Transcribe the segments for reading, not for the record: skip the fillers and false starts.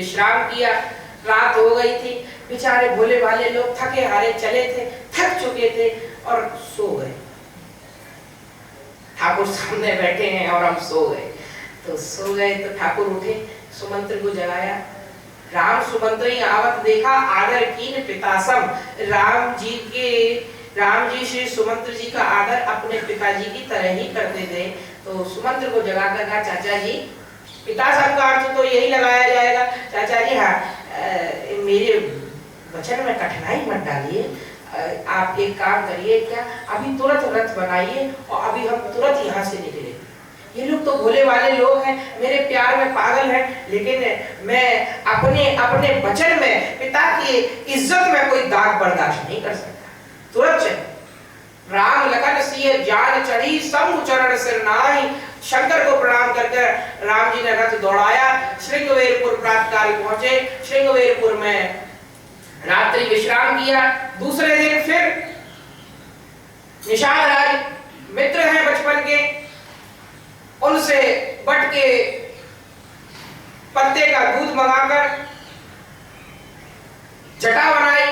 विश्राम किया। रात हो गई थी, बेचारे भोले भाले लोग थके हारे चले थे, थक चुके थे और सो गए। ठाकुर सामने बैठे हैं और हम सो गए। तो सो गए तो ठाकुर उठे, सुमंत्र को जगाया। राम सुमंत्र आवत देखा आदर कीन पितासम। राम जी श्री सुमंत्र जी का आदर अपने पिताजी की तरह ही करते थे। तो सुमंत्र को जगाकर कहा, चाचा जी, पिता साहब का अर्थ तो यही लगाया जाएगा। चाचा जी, हाँ, मेरे वचन में कठिनाई मत डालिए। आप एक काम करिए, क्या अभी तुरंत रथ बनाइए और अभी हम तुरंत यहाँ से निकले। ये लोग तो भोले वाले लोग हैं, मेरे प्यार में पागल हैं, लेकिन मैं अपने वचन में, पिता की इज्जत में कोई दाग बर्दाश्त नहीं कर सकता। तुरंत चल। राम लखन सिय जान चढ़ी, शंभु चरण सिर नाहि। शंकर को प्रणाम करके राम जी ने रथ दौड़ाया। श्रृंगवेरपुर प्रातःकाल पहुंचे। श्रृंगवेरपुर में रात्रि विश्राम किया। दूसरे दिन फिर निषाद राज मित्र हैं बचपन के, उनसे बट के पत्ते का दूध मंगाकर जटा बनाई।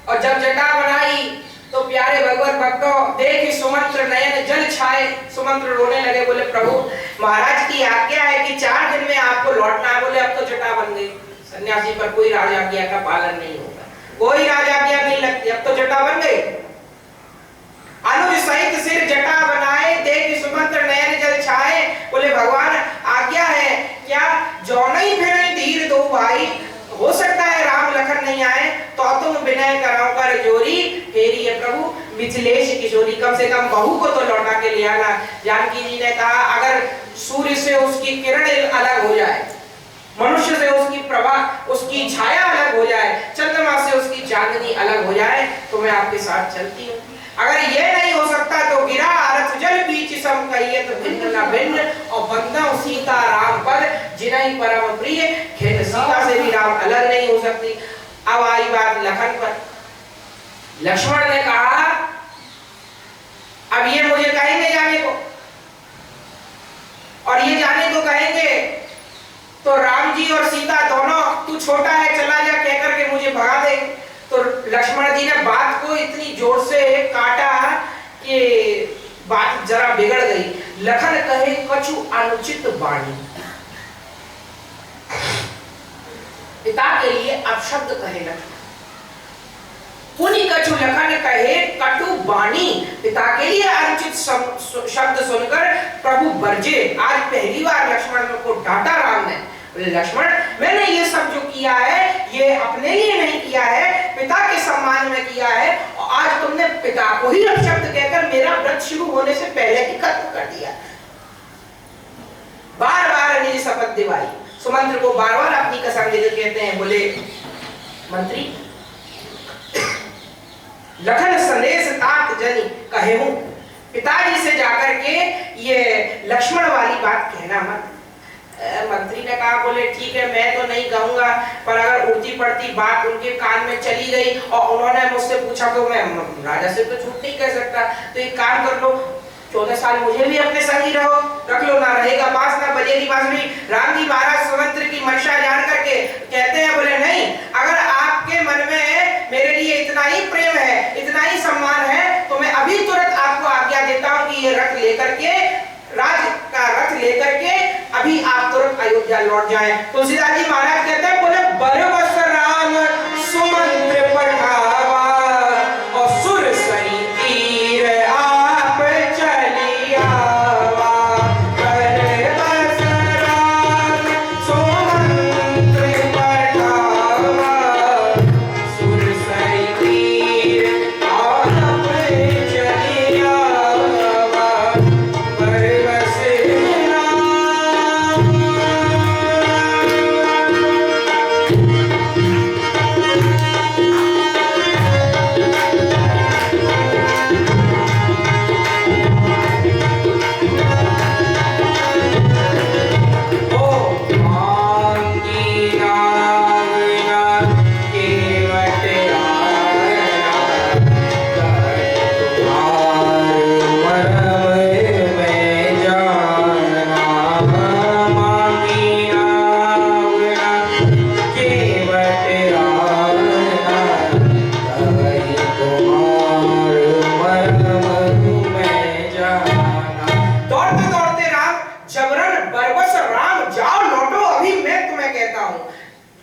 और जब जटा बनाई तो प्यारे भगवत भक्तों, देखी सुमंत्र नयन जल छाए। सुमंत्र रोने लगे, बोले प्रभु महाराज की आज्ञा है कि 4 दिन में आपको लौटना। बोले अब तो जटा बन गई, सन्यासी पर कोई राज आज्ञा का पालन नहीं होगा, कोई राज आज्ञा नहीं लगती, अब तो जटा बन गई। अनुज सहित सिर जटा बनाए, देखी सुमंत्र नयन जल छाए। बोले भगवान आज्ञा है क्या, जौनई फिर धीर दो भाई। हो सकता है राम लखन नहीं आए तो तुम विनय कराओ कर जोरी। फेरी है प्रभु मिथिलेश किशोरी, कम से कम बहू को तो लौटा के ले आना। जानकी जी ने कहा, अगर सूर्य से उसकी किरण अलग हो जाए, मनुष्य से उसकी प्रभा, उसकी छाया अलग हो जाए, चंद्रमा से उसकी चांदनी अलग हो जाए, तो मैं आपके साथ चलती हूँ। अगर ये नहीं हो सकता तो गिरा रथ जल बीच सम कहिए तो भिन्न न भिन्न। और बंधन सीता राम पद जिनहि परम प्रिय। खेत सीता से भी राम अलग नहीं हो सकती। अब आई बात लखन पर। लक्ष्मण ने कहा, अब ये मुझे कहेंगे जाने को, और ये जाने को कहेंगे तो राम जी और सीता दोनों, तू छोटा है चला जा कहकर के मुझे भगा दे। तो लक्ष्मण जी ने बात को इतनी जोर से काटा कि बात जरा बिगड़ गई। लखन कहे कछु अनुचित वाणी। पिता के लिए अपशब्द कहे लखन। पुनि कछु लखन कहे कटु वाणी। पिता के लिए अनुचित शब्द सुनकर प्रभु बरजे। आज पहली बार लक्ष्मण को डांटा राम ने। लक्ष्मण, मैंने ये सब जो किया है ये अपने लिए नहीं किया है, पिता के सम्मान में किया है, और आज तुमने पिता को ही अपशब्द कहकर मेरा व्रत शुरू होने से पहले ही खत्म कर दिया। बार बार निज शपथ दिवाई। सुमंत्र को बार बार अपनी कसम देकर कहते हैं, बोले मंत्री, लखन संदेश तात जनि कहेहूं। पिताजी से जाकर के ये लक्ष्मण वाली बात कहना मत। मंत्री ने कहा, बोले ठीक है, मैं तो नहीं कहूंगा, पर अगर उड़ती पड़ती बात उनके कान में चली गई और उन्होंने मुझसे पूछा तो मैं राजा से तो झूठ नहीं कह सकता। तो एक काम कर लो, 14 साल मुझे भी अपने संग ही रहो, रख लो, ना रहेगा बांस ना बजेगी बांसुरी। राम जी महाराज सुमंत्र की मंशा जान करके कहते हैं, बोले नहीं, अगर आपके मन में मेरे लिए इतना ही प्रेम है, इतना ही सम्मान है, तो मैं अभी तुरंत आपको आज्ञा देता हूँ कि ये रथ लेकर के, राज का रथ लेकर के अभी आप तुरंत अयोध्या लौट जाएं। तुलसीदास जी महाराज कहते हैं, बोले बरबस राम सुमंत्र पठावा और सुर सरी तीर आप चली आवा। बरबस राम सुमंत्र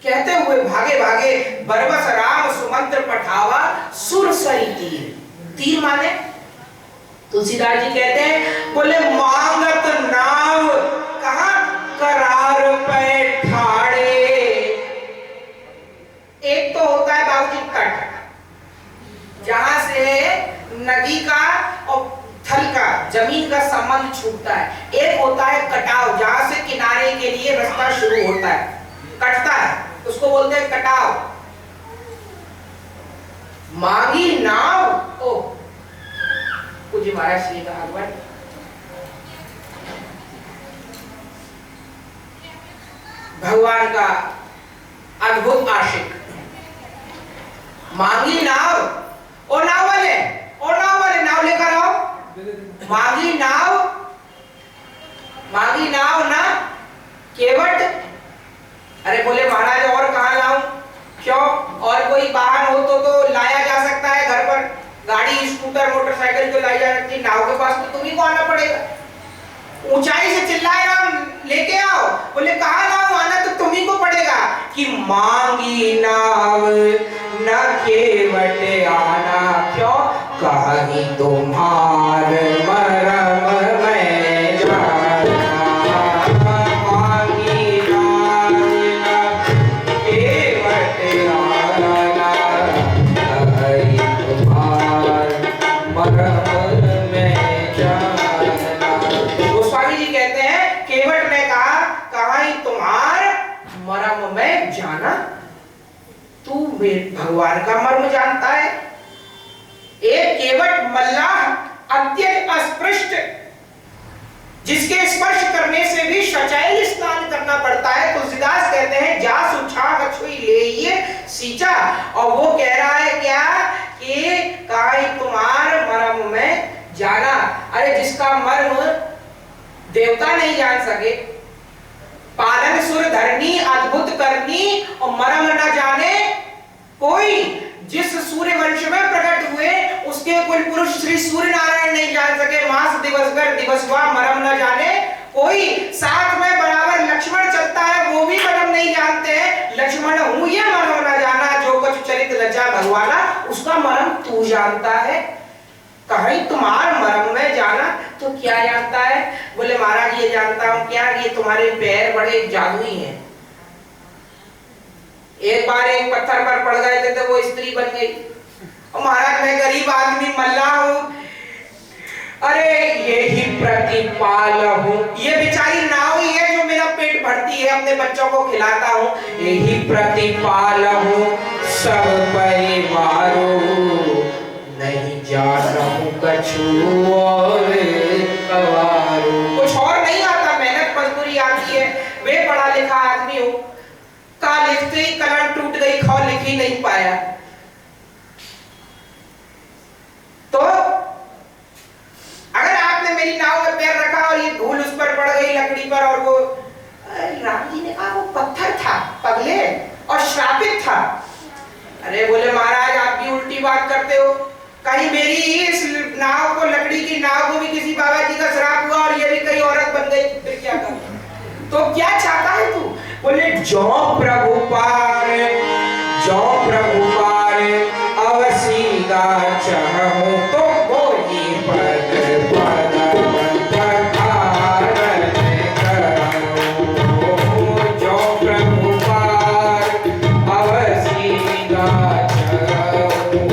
कहते हुए भागे भागे बरबस राम सुमंत्र पठावा सुरसरी तीर। तीर माने तुलसीदास जी कहते हैं, बोले मांगत नाव कहां करार पे ठाड़े। एक तो होता है बाबूजी तट, जहां से नदी का और थल का जमीन का संबंध छूटता है। एक होता है कटाव, जहां से किनारे के लिए रास्ता शुरू होता है, कटता है, उसको बोलते हैं कटाव। मांगी नाव ओ पूज्य महाराज श्री भागवत भगवान का अद्भुत आशिक। मांगी नाव, ओ नाव वाले, ओ नाव वाले, नाव लेकर आओ। मांगी नाव, मांगी नाव ना केवट। अरे बोले महाराज और कहां लाऊं? क्यों? और कोई वाहन हो तो लाया जा सकता है घर पर, गाड़ी स्कूटर मोटरसाइकिल तो लाई जा सकती है, नाव के पास तो तुम्ही को आना पड़ेगा। ऊंचाई से चिल्लाए राम लेके आओ। बोले कहां लाऊं? आना तो तुम्ही को पड़ेगा। कि मांगी नाव न केवट आना, क्यों? कहीं तुम्हार मरम में जाना। मांगी नाव न केवट आना, कहीं तुम्हार मरम में जाना। गोस्वामी जी कहते हैं केवट ने कहा कहीं तुम्हार मरम में जाना। तू भगवान का मर्म जानता है। एक केवट मल्लाह अत्यंत अस्पृष्ट, जिसके स्पर्श करने से भी शचैल स्नान करना पड़ता है। तुलसीदास कहते हैं जा सुछा कछुई ले ये सींचा। और वो कह रहा है क्या कि काई तुम्हार मर्म में जाना। अरे जिसका मर्म देवता नहीं जान सके, पालन सुर धरनी अद्भुत करनी, और मर्म न जाने कोई। जिस सूर्य वंश में प्रकट हुए उसके कुल पुरुष श्री सूर्य नारायण नहीं जान सके। मास दिवसगर दिवसवा मर्म न जाने कोई। साथ में बराबर लक्ष्मण चलता है, वो भी मर्म नहीं जानते हैं। लक्ष्मण हूं ये मर्म न जाना, जो कुछ चरित लज्जा भगवाना, उसका मर्म तू जानता है। कहीं तुम्हार मर्म में जाना, तो क्या जानता है? बोले महाराज ये जानता हूं क्या, ये तुम्हारे पैर बड़े जादुई हैं। एक बार एक पत्थर पर पड़ गए थे तो वो स्त्री बन गई। और महाराज मैं गरीब आदमी मल्लाह हूं, अरे यही प्रतिपाल हूं। ये बेचारी नाव ही है जो मेरा पेट भरती है, अपने बच्चों को खिलाता हूं। यही प्रतिपाल हूं सब परिवारों, नहीं जाना हूं कछु और कवारो। कुछ और नहीं आता, मेहनत मजदूरी आती है। वे पढ़ा लिखा आदमी हूं, का लिखते ही कलम टूट गई, खौ लिख ही नहीं पाया। तो अगर आपने मेरी नाव में पैर रखा और ये धूल उस पर पड़ गई लकड़ी पर, और वो राम जी ने कहा वो पत्थर था पगले और श्रापित था। अरे बोले महाराज आप भी उल्टी बात करते हो। कहीं मेरी इस नाव को, लकड़ी की नाव को भी किसी बाबा जी का श्राप हुआ और ये भी कई औरत बन गई, फिर क्या करूं? तो क्या चाहता है तू? बोले जो प्रभु पार, जो प्रभु पार अवसीगा चाहूं, तो वो ही पद पद पधारन करूं। जो प्रभु पार अवसीगा चाहूं,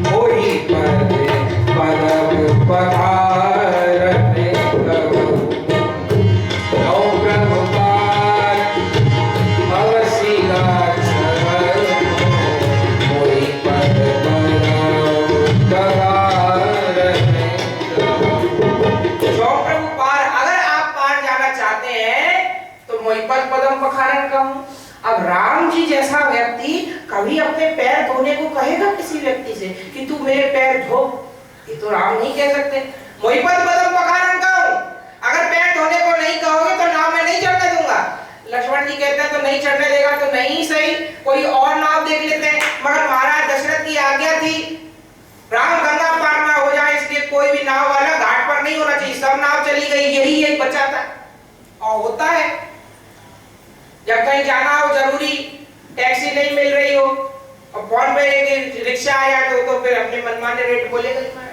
वो ही पद पद पधारन करूं। जो प्रभु पार अवसीगा अब राम जी जैसा व्यक्ति कभी अपने पैर धोने को कहेगा किसी व्यक्ति से कि तू मेरे पैर धो? ये तो राम नहीं कह सकते। मोहिपत बदम पखारन कहूं, अगर पैर धोने को नहीं कहोगे तो नाव में नहीं चढ़ने दूंगा। लक्ष्मण जी कहते हैं तो नहीं चढ़ने देगा तो नहीं सही, कोई और नाव देख लेते हैं। मगर महाराज दशरथ की आज्ञा थी राम गंगा पार ना हो जाए, इसलिए कोई भी नाव वाला घाट पर नहीं होना चाहिए। सब नाव चली गई, यही एक बचा था। और होता है जब कहीं जाना हो जरूरी फोन पे एक रिक्शा आया तो फिर अपने मनमाने रेट बोलेगा ही मैं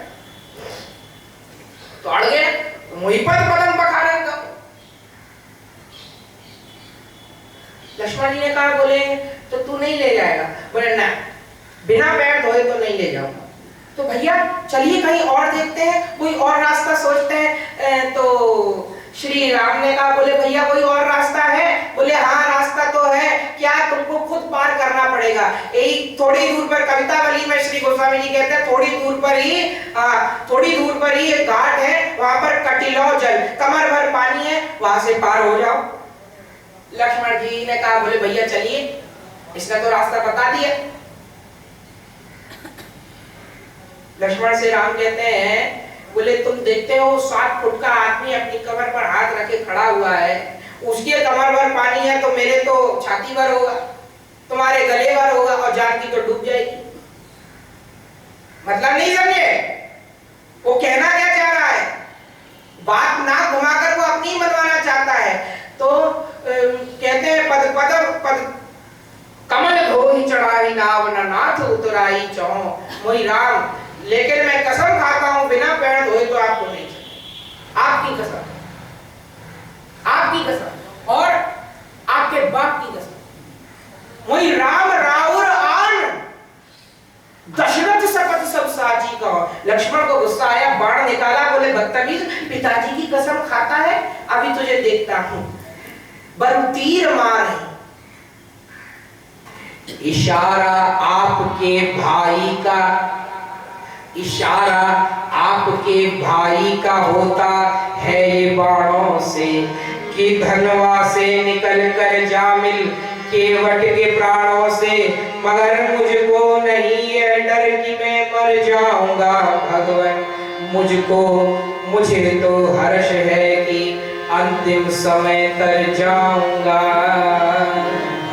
तो अड़ गया वहीं पर पलंग पखारन का। लक्ष्मण जी ने कहा बोले तो तू नहीं ले जाएगा? बोले ना, बिना पैर धोए तो नहीं ले जाऊंगा। तो भैया चलिए कहीं और देखते हैं, कोई और रास्ता सोचते हैं। तो श्री राम ने कहा बोले भैया कोई और रास्ता है? बोले हाँ रास्ता तो है, क्या तुमको खुद पार करना पड़ेगा। यही थोड़ी दूर पर कवितावली में श्री गोस्वामी जी कहते हैं थोड़ी दूर पर ही एक घाट है, वहां पर कटिलो जल, कमर भर पानी है, वहां से पार हो जाओ। लक्ष्मण जी ने कहा बोले भैया चलिए, इसने तो रास्ता बता दिया। लक्ष्मण से राम कहते हैं बोले तुम देखते हो 7 फुट का आदमी अपनी कमर पर हाथ रखे खड़ा हुआ है, उसके कमर भर पानी है तो मेरे तो छाती भर होगा, तुम्हारे गले भर होगा और जानकी तो डूब जाएगी। मतलब नहीं समझे वो कहना क्या चाह रहा है, बात ना घुमाकर वो अपनी मनवाना चाहता है। तो कहते हैं पद कमल धोहि चढ़ाई नाव न नाथ उतराई चौं, मोहि राम लेकिन मैं कसम खाता हूं बिना पैर धोए तो आपको नहीं चाहिए। आपकी कसम और आपके बाप की कसम। मोहि राम राउर आन दशरथ शपथ सब साची का। लक्ष्मण को गुस्सा आया, बाण निकाला, बोले बदतमीज पिताजी की कसम खाता है, अभी तुझे देखता हूं। बरु तीर मार। इशारा आपके भाई का होता है ये बाणों से, कि धनवा से निकल कर जा मिल केवट के प्राणों से, मगर मुझको नहीं है डर कि मैं मर जाऊंगा भगवान, मुझे तो हर्ष है कि अंतिम समय तर जाऊंगा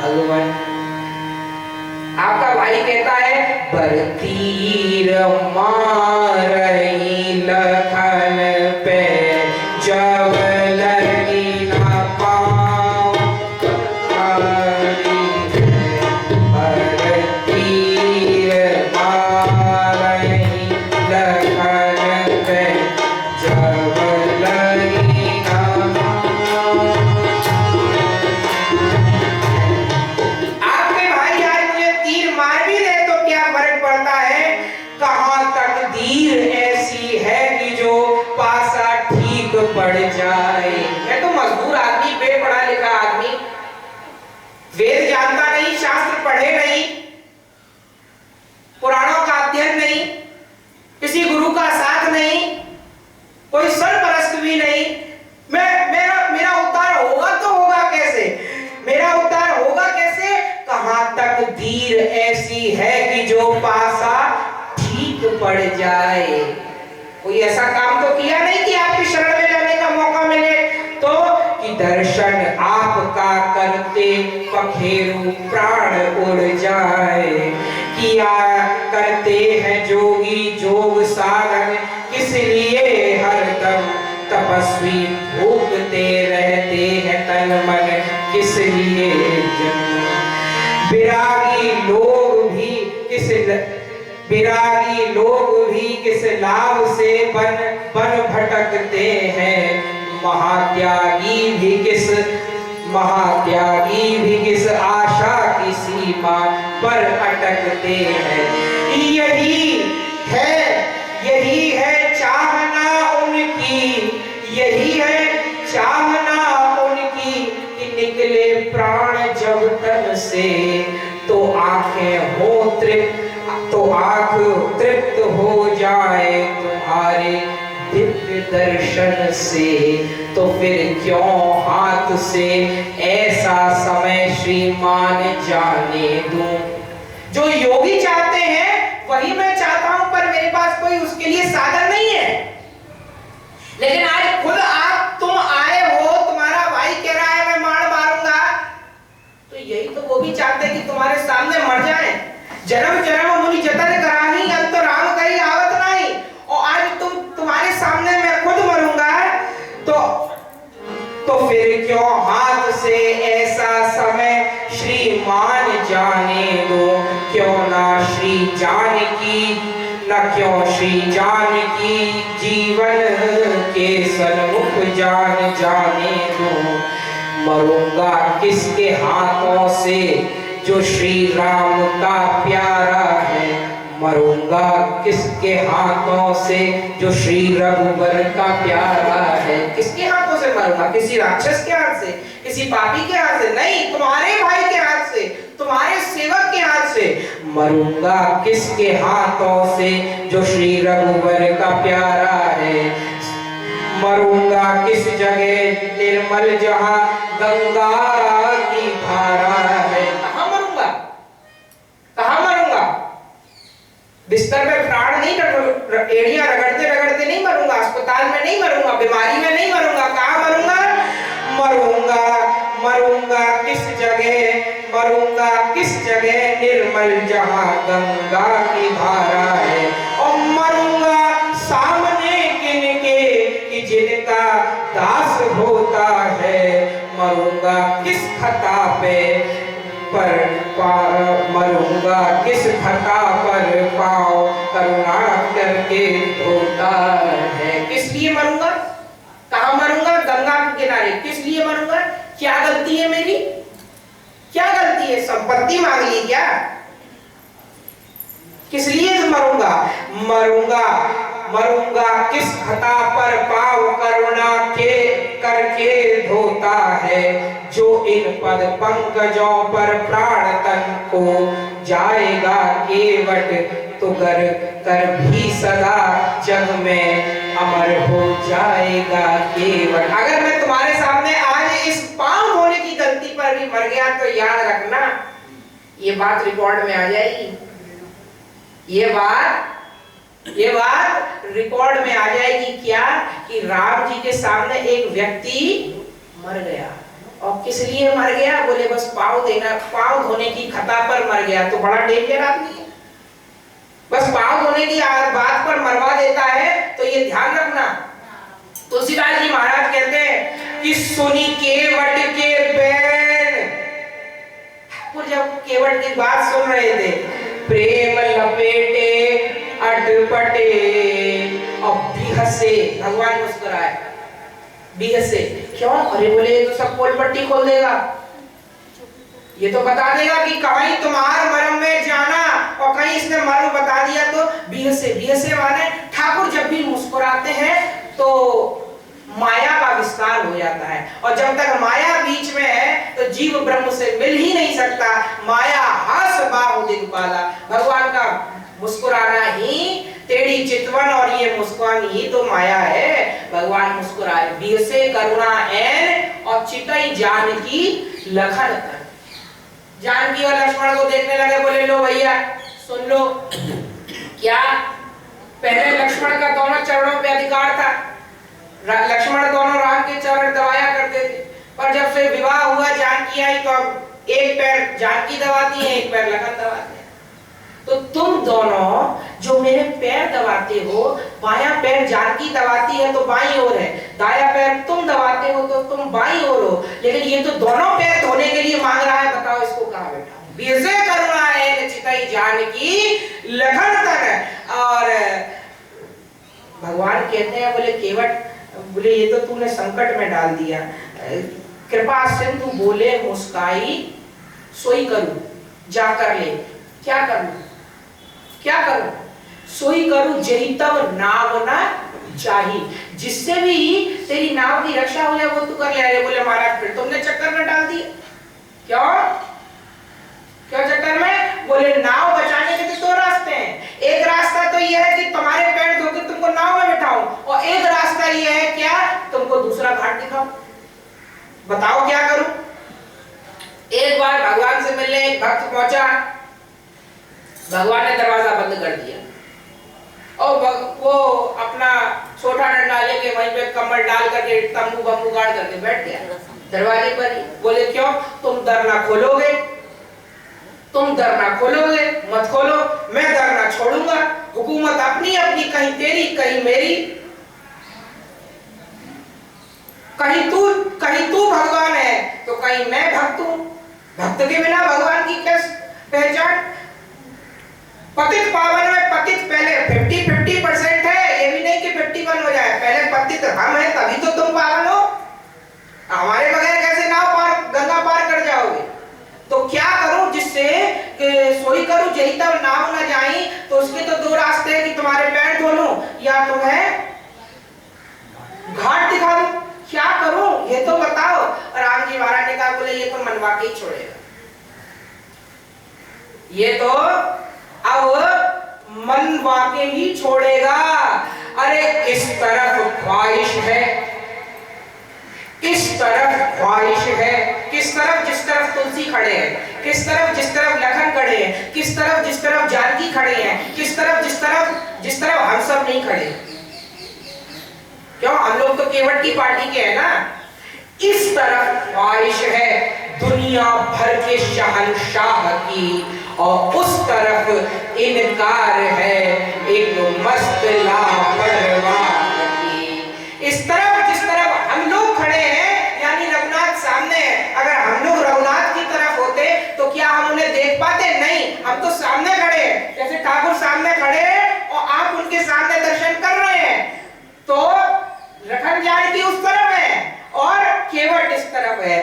भगवान। आपका भाई कहता है बर तीर मारही लखन पे जब लगी ना पाँव, बर तीर मारही लखन पे जब लगी ना पाँव। आपके भाई आज मुझे तीर मार भी दे तो क्या फर्क पड़ता है, कहां तकदीर ऐसी है कि जो पासा ठीक पड़ जाए। मैं तो मजबूर आदमी, बेपढ़ा लिखा आदमी, वेद जानता नहीं, शास्त्र पढ़े नहीं, पुराणों का अध्ययन नहीं, किसी गुरु का साथ नहीं, कोई सरपरस्त भी नहीं। मेरा उद्धार होगा तो होगा कैसे? मेरा उद्धार होगा कैसे? कहां तकदीर ऐसी है कि जो पासा ठीक पड़ जाए। कोई ऐसा काम तो किया नहीं कि आपकी शरण में जाने का मौका मिले, तो कि दर्शन आपका करते पखेरु प्राण उड़ जाए। किया करते हैं जोगी जोग साधन, किस लिए हरदम तपस्वी भूखते रहते हैं तन मन, किस लिए विरागी लोग भी किस लाभ से बन भटकते हैं, महात्यागी भी किस आशा की सीमा पर अटकते हैं। यही है चाहना उनकी कि निकले प्राण जब तन से, तो आंख तृप्त हो जाए तुम्हारे दिव्य दर्शन से। तो फिर क्यों हाथ से ऐसा समय श्रीमान जाने दूं। जो योगी चाहते हैं वही मैं चाहता हूं, पर मेरे पास कोई उसके लिए साधन नहीं है। लेकिन आज खुद तुम आए हो, तुम्हारा भाई कह रहा है मैं मार मारूंगा, तो यही तो वो भी चाहते हैं कि तुम्हारे सामने मर जाए। जन्म जन्म मुनि जतन कराही, अंत राम कही आवत नहीं। और आज तुम्हारे सामने मैं खुद मरूंगा, तो फिर क्यों हाथ से ऐसा समय श्रीमान मान जाने दो, क्यों ना श्री जानकी, न क्यों श्री जानकी जीवन के सन्मुख जान जाने दो। मरूंगा किसके हाथों से जो श्री राम का प्यारा है, मरूंगा किसके हाथों से जो श्री रघुवर का प्यारा है। किसके हाथों से मरूंगा? किसी राक्षस के हाथ से, किसी पापी के हाथ से नहीं, तुम्हारे भाई के हाथ से, तुम्हारे सेवक के हाथ से। मरूंगा किसके हाथों से जो श्री रघुवर का प्यारा है। मरूंगा किस जगह निर्मल जहां गंगा की धारा है। कहां मरूंगा? कहां मरूंगा? बिस्तर में प्राण नहीं, एड़ियां रगड़ते रगड़ते नहीं मरूंगा, अस्पताल में नहीं मरूंगा, बीमारी में नहीं मरूंगा। कहां मरूंगा? मरूंगा, मरूंगा किस जगह, मरूंगा किस जगह निर्मल जहां गंगा की धारा है। और मरूंगा सामने किनके कि जिनका दास होता है। मरूंगा किस खता पे मरूंगा किस खता पर पाओ करुणा करके धोता है। किस लिए मरूंगा? कहां मरूंगा? गंगा के किनारे। किस लिए मरूंगा? क्या गलती है मेरी? क्या गलती है? संपत्ति मांग ली क्या? किस लिए मरूंगा? मरूंगा, मरूंगा किस खता पर पाव करुणा के करके धोता है। जो इन पद पंकजों पर प्राण तन को जाएगा केवट, तो कर भी सदा जग में अमर हो जाएगा केवट। अगर मैं तुम्हारे सामने आज इस पांव होने की गलती पर भी मर गया तो याद रखना, ये बात रिकॉर्ड में आ जाएगी। ये बात रिकॉर्ड में आ जाएगी। क्या? कि राम जी के सामने एक व्यक्ति मर गया। और किस लिए मर गया? बोले बस पाँव धोने की खता पर मर गया। तो बड़ा डेंजर आदमी है, बस पाँव धोने की बात पर मरवा देता है। तो ये ध्यान रखना। तुलसीदास जी महाराज कहते हैं कि सुनी केवट के बैन, जब केवट की बात सुन रहे थे, प्रेम लपेटे अटपटे और बिहसे, भगवान मुस्कुराए, बिहसे। क्यों? अरे बोले ये तो सब पोल पट्टी खोल देगा, ये तो बता देगा कि कहीं तुम्हार मरम में जाना, और कहीं इसने मरम बता दिया तो बिहसे। बिहसे माने ठाकुर जब भी मुस्कुराते हैं तो माया का विस्तार हो जाता है। और जब तक माया बीच में है तो जीव ब्रह्म से मिल ही नहीं सकता। माया हास बाहु दिगपाला, भगवान का मुस्कुराना ही टेढ़ी चितवन और ये मुस्कान ही तो माया है। भगवान मुस्कुराए, बिहसे करुणा ऐन और चितई जानकी लखन तन। जानकी और लक्ष्मण को देखने लगे, बोले लो भैया सुन लो। क्या? पहले लक्ष्मण का दोनों चरणों पे अधिकार था, लक्ष्मण दोनों राम के चरण दबाया करते थे। पर जब से विवाह हुआ, जानकी आई, तो अब एक पैर जानकी दबाती है, एक पैर लखन दबाते हैं। तो तुम दोनों जो मेरे पैर दबाते हो, बायां पैर जानकी दबाती है तो बाईं ओर है, दायां पैर तुम दबाते हो तो तुम बाईं ओर हो। लेकिन ये तो दोनों पैर धोने के लिए मांग रहा है, बताओ इसको कहां बैठा? बिहसे करुणा ऐन चितई जानकी लखन तन। और भगवान कहते हैं, बोले केवट, बोले ये तो तूने संकट में डाल दिया। कृपा सिंधु बोले मुस्काई सोई करूं, जा कर ले। क्या करूं? क्या करूं? सोई करूं जही तब नाव ना चाही, जिससे भी तेरी नाव की रक्षा हो जाए वो तू कर ले। अरे बोले महाराज फिर तुमने चक्कर में डाल दिया। क्यों? क्यों चक्कर में? बोले नाव बचाने के तो दो रास्ते हैं। एक रास्ता तो यह है कि तुम्हारे पैर धोकर तुमको नाव में बिठाऊं, और एक रास्ता यह है क्या? तुमको दूसरा घाट दिखाऊं। बताओ क्या करूं? एक बार भगवान से मिलने एक भक्त पहुंचा, भगवान ने दरवाजा बंद कर दिया और वो अपना छोटा डंडा लेके वहीं पे कम्बल डाल करके तंबू बम्बू गाड़ करके बैठ गया दरवाजे पर ही। बोले क्यों? तुम दर ना खोलोगे, तुम दर ना खोलोगे, मत खोलो, मैं दर ना छोड़ूंगा। हुकूमत अपनी अपनी, कहीं तेरी कहीं मेरी, कहीं तू भगवान है तो कहीं मैं भक्त हूं। भक्त के बिना भगवान की क्या पहचान? पतित पावन में पतित पहले 50-50% है, ये भी नहीं कि 51 हो जाए। पहले पतित हम हैं तभी तो तुम पावन हो। हमारे बगैर कैसे नाव पार, गंगा पार कर जाओगे? तो क्या करूं जिससे सोई करूं जही तब नाव न जाई? तो उसके तो दो रास्ते हैं कि तुम्हारे पैर धो लूं या तुम्हें घाट दिखा दूं। क्या करूं ये तो बताओ। राम जी महाराज ने कहा बोले ये तो मनवा के ही छोड़ेगा, ये तो अब मनवा के ही छोड़ेगा। अरे इस तरफ ख्वाहिश है, किस तरफ ख्वाहिश है, किस तरफ जिस तरफ तुलसी खड़े हैं, किस तरफ जिस तरफ लखन खड़े हैं, किस तरफ जिस तरफ जानकी खड़े हैं, किस तरफ जिस तरफ हम सब नहीं खड़े। क्यों? हम लोग तो केवट की पार्टी के हैं ना। इस तरफ ख्वाहिश है दुनिया भर के शहंशाह की, और उस तरफ इनकार है एक मस्त लापरवाह की। इस तरफ जिस तरफ हम लोग खड़े हैं यानी रघुनाथ सामने है। अगर हम लोग रघुनाथ की तरफ होते तो क्या हम उन्हें देख पाते? नहीं, हम तो सामने खड़े हैं। जैसे ठाकुर सामने खड़े हैं और आप उनके सामने दर्शन कर रहे हैं, तो लखन जानकी उस तरफ है और केवट इस तरफ है।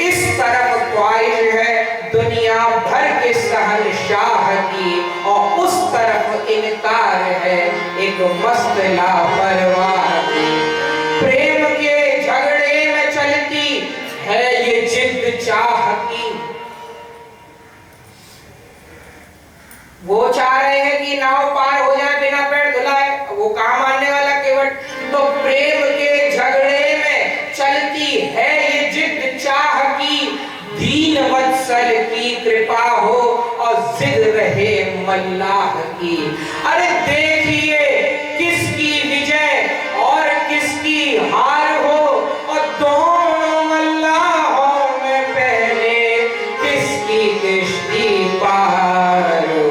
इस तरफ ख्वाहिश है दुनिया भर के शहंशाह की, और उस तरफ इनकार है एक मस्त लापरवाह की। प्रेम के झगड़े में चलती है ये जिद चाह की। वो चाह रहे हैं कि नाव पार हो जाए बिना पैर धुलाए, वो कहां मानने वाला केवट। तो प्रेम के झगड़े में चलती है ये जिद चाह की, दीन वत्सल की कृपा हो और जिद रहे मल्लाह की। अरे देखिए किसकी विजय और किसकी हार हो, और दोनों मल्लाहों में पहले किसकी किश्ती पार हो।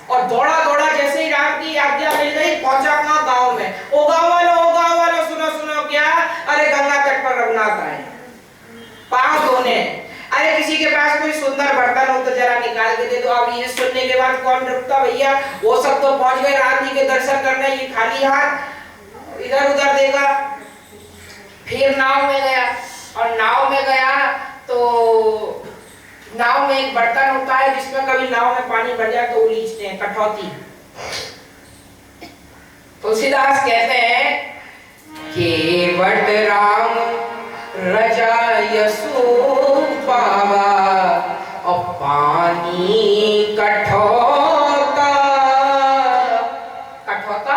और दौड़ा दौड़ा जैसे ही राम की आज्ञा मिल गई पहुंचा कहां? गांव में। ओ गांव वालों सुनो सुनो क्या? अरे गंगा तट पर रघुनाथ आए पांव धोने। अरे किसी के पास कोई सुंदर बर्तन हो तो जरा निकाल के दे दो। अब ये सुनने के बाद कौन रुकता भैया? वो सब तो पहुंच गए राम जी के दर्शन करने, ये खाली हाथ इधर उधर देखा। फिर नाव में गया, और नाव में गया तो नाव में एक बर्तन होता है जिसमें कभी नाव में पानी भर जाए तो उलीचते हैं, कठौती। तुलसीदास कहते हैं केवट राम रजा यसु पावा, और पानी कठौता। कठौता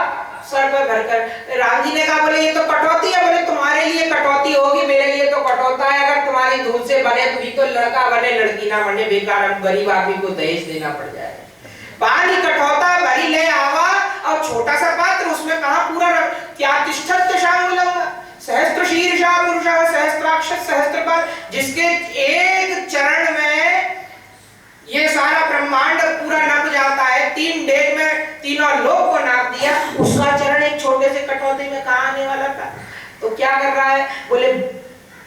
सर पे भरकर। राम जी ने कहा बोले ये तो कठौती है। बोले तुम्हारे लिए कटौती होगी, मेरे लिए तो कटौता है। अगर तुम्हारी धूल से बने तो लड़का बने लड़की ना बने, बेकार गरीब आदमी को दहेज देना पड़ जाए। पानी कठौता भरी ले आवा, और छोटा सा पात्र उसमें कहां पूरा क्या तिष्ठत शांगुलम सहस्त्र शीर्षा पुरुषः सहस्त्राक्ष सहस्त्रपाद, जिसके एक चरण में ये सारा ब्रह्मांड पूरा नाप जाता है, 3 डेग में तीनों लोक को नाप दिया, उसका चरण एक छोटे से कटौती में कहां आने वाला था। तो क्या कर रहा है, बोले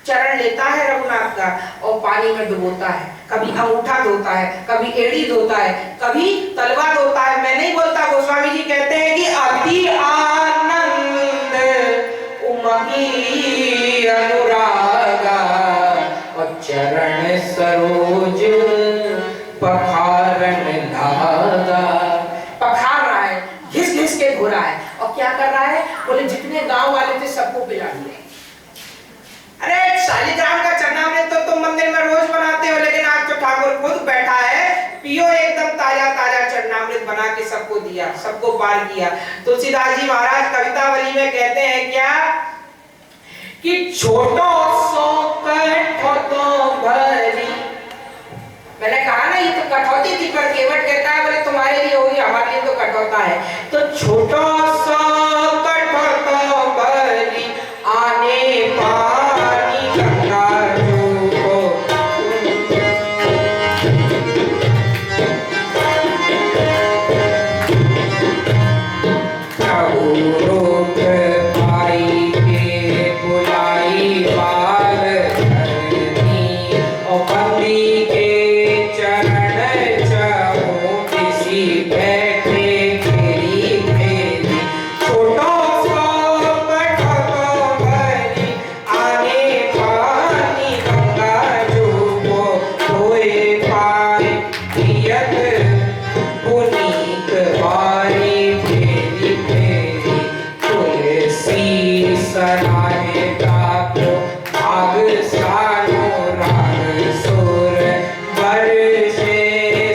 चरण लेता है रघुनाथ का और पानी में डुबोता है, कभी अंगूठा धोता है, कभी एड़ी धोता है, कभी तलवा धोता है। मैं नहीं बोलता, गोस्वामी जी कहते हैं कि अति आनंद उमगी अनुरागा और चरण सरोज पखारन लागा। पखार रहा है, घिस घिस के धो रहा है और क्या कर रहा है, बोले जितने गांव वाले थे सबको पिला दिए। अरे शालिग्राम का चरणामृत तो तुम मंदिर में रोज बनाते हो, लेकिन आज तो ठाकुर खुद बैठा है, पियो एकदम ताजा ताजा चरणामृत बना के सबको दिया, सबको पार किया। तुलसीदास जी महाराज कवितावली में कहते हैं क्या कि छोटो सो कठौतो भरी। मैंने कहा ना ये तो कठौती थी, पर केवट कहता है बोले तुम्हारे लिए होगी, हमारे लिए तो कठौता है। तो छोटो सो कठौतो भरी आने पानी गंगा जो रोक पाई के बुलाई बार धरनी और बंदी के चरण चहु किसी बैठे घेरी घेरी। छोटो सो कठौतो भरी आने पानी गंगा जो धोए पाए पियत पुनीत बारी फेरी फेरी। तुलसी सराहे ताको आग सानो राग सुर वर्षे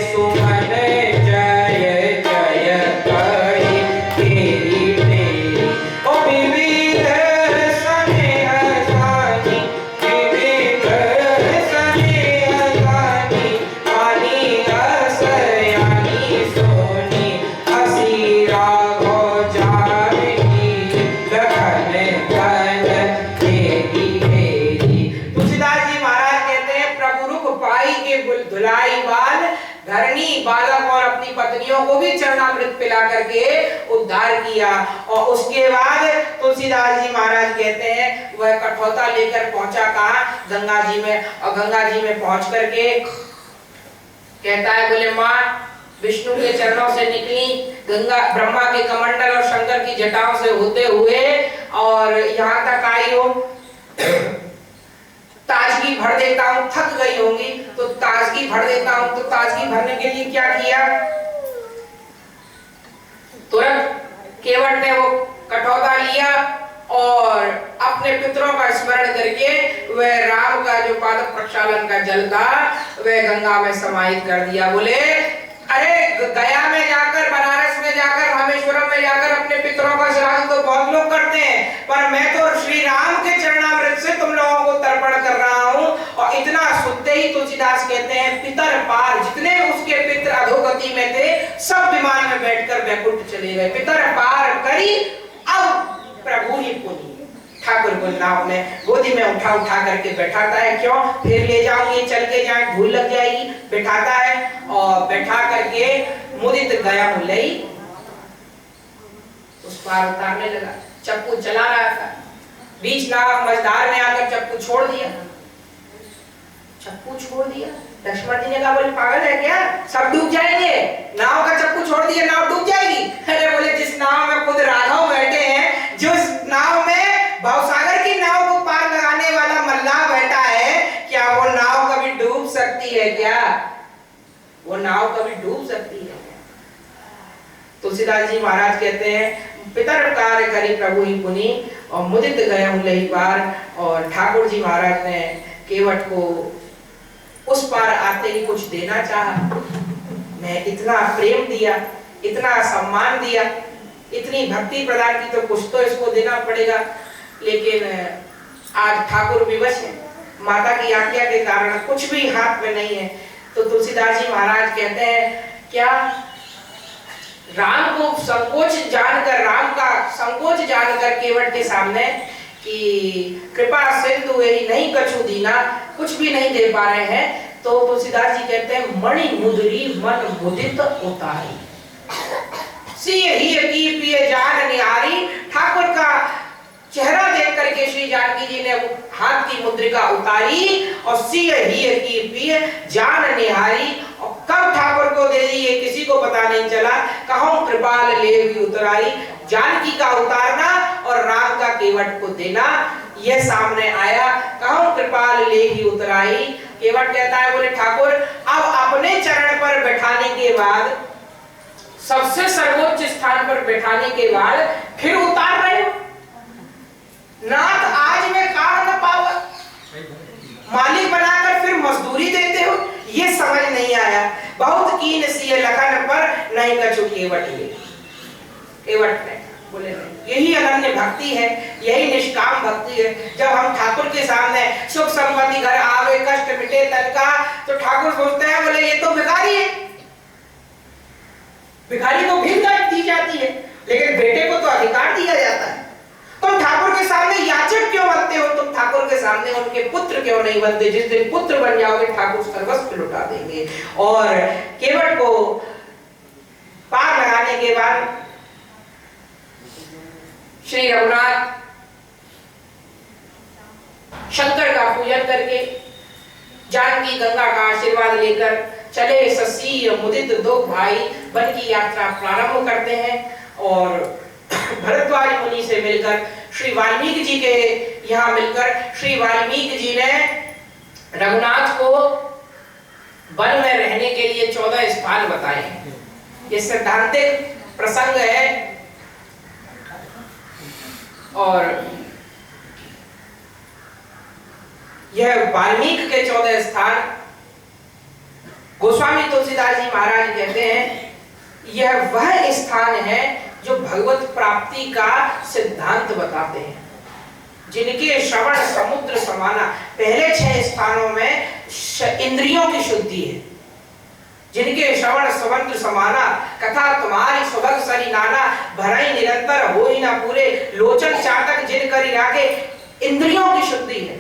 सुमन जय जय कही तेरी तेरी। ओ विविध स्नेह सानी विविध स्नेह सानी आनी असयानी सोनी हसी राघो जानकी लखन कन तेरी तेरी। तुलसीदास जी महाराज कहते हैं प्रभु रुख पाई के धुलाई बाल धरनी बालक और अपनी पत्नियों को भी चरणामृत पिला करके उद्धार किया। और उसके बाद तुलसीदास जी महाराज कहते हैं वह कठौता लेकर पहुंचा कहां, गंगा जी में। और गंगा जी में पहुंच करके कहता है बोले माँ विष्णु के चरणों से निकली गंगा ब्रह्मा के कमंडल और शंकर की जटाओं से होते हुए और यहाँ तक आई हो, ताजगी भर देता हूँ। थक गई होंगी तो ताजगी भर देता हूँ। तो ताजगी भरने के लिए क्या किया, तुरंत केवट ने वो कठौता लिया और अपने पितरों का स्मरण करके वह राम का जो पाद प्रक्षालन का जल था वह गंगा में समाहित कर दिया। बोले अरे गया में जाकर, बनारस में जाकर, रामेश्वरम में जाकर अपने पितरों का श्राद्ध तो बहुत लोग करते हैं, पर मैं तो श्री राम के चरणामृत से तुम लोगों को तर्पण कर रहा हूँ। और इतना सुनते ही तुलसीदास कहते हैं पितर पार, जितने उसके पितर अधोगति में थे सब विमान में बैठकर वैकुंठ चले गए। पितर पार करी, अब प्रभु ही पुनी। ठाकुर को नाव में गोदी में उठा करके बैठाता है, क्यों फिर ले जाऊंगी, चल के जाए भूल लग जाएगी। बैठाता है और बैठा करके मुदित गया मुलई उस पार उतारने लगा। चप्पू चला रहा था, बीच नाव मझधार में आकर चप्पू छोड़ दिया। चप्पू छोड़ दिया, लक्ष्मण जी ने कहा बोले पागल है क्या, सब डूब जाएंगे, नाव का चप्पू छोड़ दिया नाव डूब जाएगी। अरे बोले जिस नाव में खुद राघव बैठे हैं, जो नाव में भवसागर की नाव को पार लगाने वाला मल्लाह बैठा है, क्या वो नाव कभी डूब सकती है क्या, वो नाव कभी डूब सकती है क्या? तुलसीदास जी महाराज कहते हैं पितर कार्य करी प्रभु ही पुनी और मुदित गया मुलई पार। और ठाकुर जी महाराज ने केवट को उस पार आते ही कुछ देना चाहा। मैं इतना प्रेम दिया, इतना सम्मान दिया, इतनी भक्ति प्रदान की, तो कुछ तो इसको देना पड़ेगा। लेकिन आज ठाकुर विवश है, माता की आज्ञा के कारण कुछ भी हाथ में नहीं है। तो तुलसीदास जी महाराज कहते हैं क्या राम को संकोच जानकर, राम का संकोच जानकर केवट के सामने कि कृपा सिंधु यही नहीं कछु दीना, कुछ भी नहीं दे पा रहे हैं, तो तुलसीदास जी कहते हैं मणि मुद्री मन मुदित उतारी, सिय ही की पिय जान निहारी। ठाकुर का चेहरा देख करके श्री जानकी जी ने हाथ की मुद्रिका उतारी और सिय ही की पिय जान निहारी। और कब ठाकुर को दे दी ये किसी को पता नहीं चला। कहूं कृपाल ले भी उतराई, जानकी का उतारना और राम का केवट को देना ये सामने आया। कहूं कृपाल ले ही उतराई, केवट कहता है बोले ठाकुर अब अपने चरण पर बैठाने के बाद, सबसे सर्वोच्च स्थान पर बैठाने के बाद फिर उतार रहे हो नाथ, आज मैं कार न पावा, मालिक बनाकर फिर मजदूरी देते हो, ये समझ नहीं आया। बहुत कीन सिय लखन पर नहीं कछु केवट ले, केवट ने बोले नहीं। यही अनन्य भक्ति है, यही निष्काम भक्ति है। जब हम ठाकुर के सामने सुख संपत्ति घर आवे, कष्ट मिटे तन का, तो ठाकुर सोचते हैं बोले ये तो भिखारी है, भिखारी को भीख दी जाती है, लेकिन बेटे को तो अधिकार दिया जाता है। तुम ठाकुर के सामने याचक क्यों बनते हो? तुम ठाकुर के सामने उनके पुत्र क्यों नहीं बनते? जिस दिन पुत्र बन जाओगे ठाकुर सर्वस्व लुटा देंगे। और केवट को पार लगाने के बाद श्री रघुनाथ शंकर का पूजन करके जानकी गंगा का आशीर्वाद लेकर चले ससी मुदित दो भाई वन की यात्रा प्रारंभ करते हैं। और भरद्वाज मुनि से मिलकर श्री वाल्मीकि जी के यहाँ मिलकर श्री वाल्मीकि जी ने रघुनाथ को वन में रहने के लिए 14 स्थान बताए। ये सिद्धांतिक प्रसंग है और यह वाल्मीकि के 14 स्थान गोस्वामी तुलसीदास जी महाराज कहते हैं यह वह स्थान है जो भगवत प्राप्ति का सिद्धांत बताते हैं, जिनके श्रवण समुद्र समाना। पहले 6 स्थानों में इंद्रियों की शुद्धि है, जिनके श्रवण समुद्र समाना, कथा तुम्हारी सुभग सरी नाना, भरई निरंतर हो ही ना पूरे, लोचन चातक जिन करी राखे। इंद्रियों की शुद्धि है,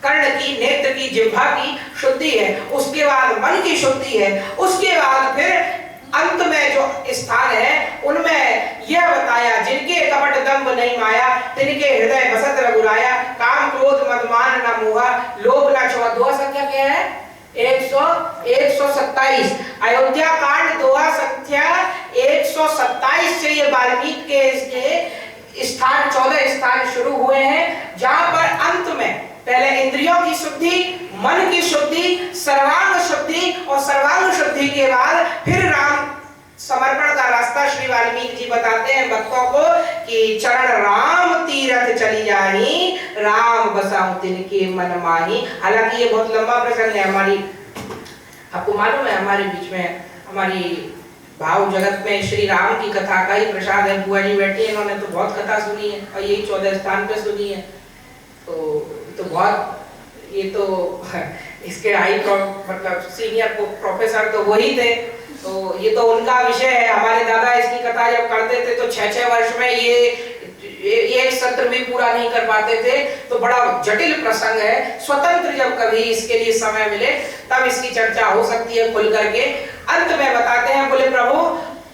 कर्ण की, नेत्र की, जिह्वा की शुद्धि है, उसके बाद मन की शुद्धि है, उसके बाद फिर अंत में जो स्थान है उनमें यह बताया जिनके कपट दंभ नहीं माया, तिनके हृदय बसत रघुराया, काम क्रोध मद मान न मोहा, लोभ न छोड़ा। दोहा संख्या क्या है? 127। अयोध्या कांड दोहा संख्या 127 से ये वाल्मीकि के इसके स्थान 14 स्थान शुरू हुए हैं, जहां पर अंत में पहले इंद्रियों की शुद्धि, मन की शुद्धि, सर्वांग शुद्धि और सर्वांग शुद्धि के बाद फिर राम समर्पण का रास्ता श्री वाल्मीकि जी बताते हैं भक्तों को कि चरण राम तीरथ चली जाही, राम बसाऊं तिनके मन माही। हालांकि ये बहुत लंबा प्रसंग है। हमारी आपको मालूम है हमारे बीच में हमारी भाव जगत में श्री राम की कथा का ही प्रसाद है। बुआ जी बैठी है, इन्होंने तो बहुत कथा सुनी है और यही 14 स्थान पे सुनी है। तो बहुत ये तो इसके मतलब सीनियर प्रोफेसर तो वही थे, तो ये तो उनका विषय है। हमारे दादा इसकी कथा जब करते थे तो 6-6 वर्ष में ये एक सत्र भी पूरा नहीं कर पाते थे, तो बड़ा जटिल प्रसंग है। स्वतंत्र जब कभी इसके लिए समय मिले तब इसकी चर्चा हो सकती है खुल करके। अंत में बताते हैं बोले प्रभु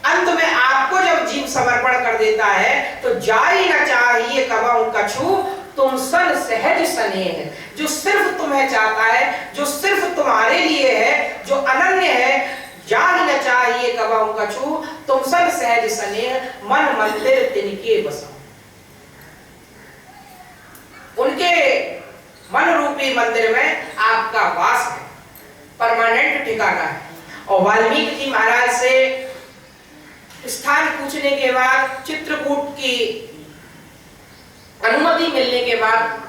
अंत में आपको जब जीव समर्पण कर देता है तो जाई न चाहिए कबहु कछु, तुम सन सहज स्नेह, जो सिर्फ तुम्हें चाहता है, जो सिर्फ तुम्हारे लिए है, जो अनन्य है, जान न चाहिए कबहु कछु, तुम सन सहज स्नेह, मन मंदिर तिनके बसो। उनके मन रूपी मंदिर में आपका वास है, परमानेंट ठिकाना है। और वाल्मीकि जी महाराज से स्थान पूछने के बाद, चित्रकूट की अनुमति मिलने के बाद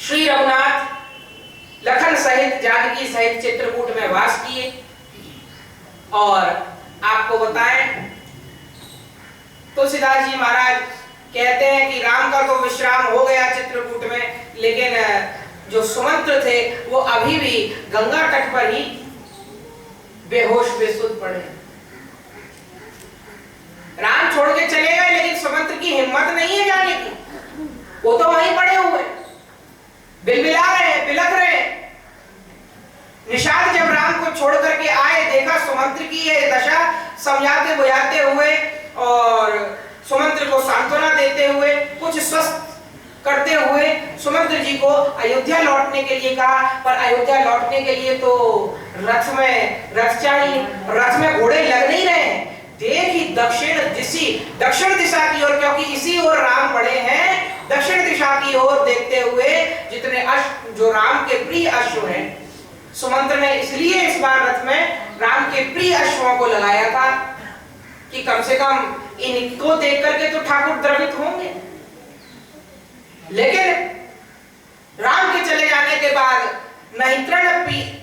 श्री रघुनाथ लखन सहित जानकी सहित चित्रकूट में वास किए। और आपको बताएं तुलसीदास जी महाराज कहते हैं कि राम का तो विश्राम हो गया चित्रकूट में, लेकिन जो सुमंत्र थे वो अभी भी गंगा तट पर ही बेहोश बेसुध पड़े। राम छोड़ के चले गए, लेकिन सुमंत्र की हिम्मत नहीं है जाने की। वो तो वहीं पड़े हुए बिलबिला रहे हैं, बिलख रहे हैं। निषाद जब राम को छोड़ करके आए, देखा सुमंत्र की ये दशा, समझाते बुझाते हुए और सुमंत्र को सांत्वना देते हुए, कुछ स्वस्थ करते हुए सुमंत्र जी को अयोध्या लौटने के लिए कहा। पर अयोध्या लौटने के लिए तो रथ में रथ चाहिए, रथ में घोड़े लग नहीं रहे। देखी दक्षिण दिशा की ओर, क्योंकि इसी ओर राम पड़े हैं, दक्षिण दिशा की ओर देखते हुए जितने अश्व, जो राम के प्रिय अश्व हैं, सुमंत्र ने इसलिए इस बार रथ में राम के प्रिय अश्वों को लगाया था कि कम से कम इनको देख करके तो ठाकुर द्रवित होंगे। लेकिन राम के चले जाने के बाद नहीं तृण